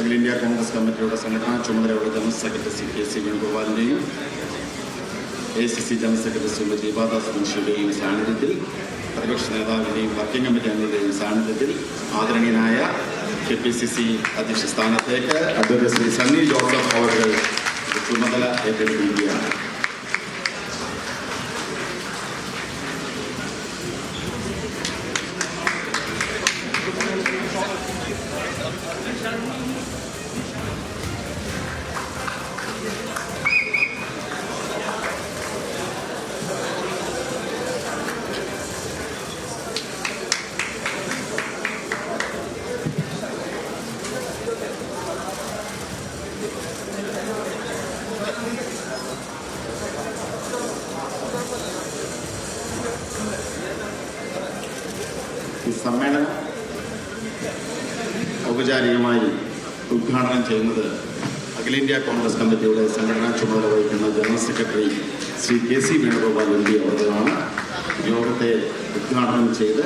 അഖില India Congress കമ്മിറ്റിയുടെ സംഘടനാ ചുമതലയുള്ള general secretary Shri K C വേണുഗോപാലിൻ്റെയും ACC general secretary Shrimati Deepa Das മുൻഷിയുടെയും സാന്നിധ്യത്തിൽ പ്രതിപക്ഷ നേതാവിൻ്റെയും വർക്കിംഗ് കമ്മിറ്റി അംഗങ്ങളുടെയും സാന്നിധ്യത്തിൽ ആദരണീയനായ KPCC അധ്യക്ഷ സ്ഥാനത്തേക്ക് അഡ്വക്കേറ്റ് ശ്രീ സണ്ണി ജോസഫ് അവർ ചുമതല ഏറ്റെടുക്കുകയാണ്. ഈ സമ്മേളനം ഔപചാരികമായി ഉദ്ഘാടനം ചെയ്യുന്നത് അഖില ഇന്ത്യ കോൺഗ്രസ് കമ്മിറ്റിയുടെ സംഘടനാ ചുമതല വഹിക്കുന്ന general secretary Shri KC Venugopal MP അവர்களാണ്. യോഗത്തെ ഉദ്ഘാടനം ചെയ്ത്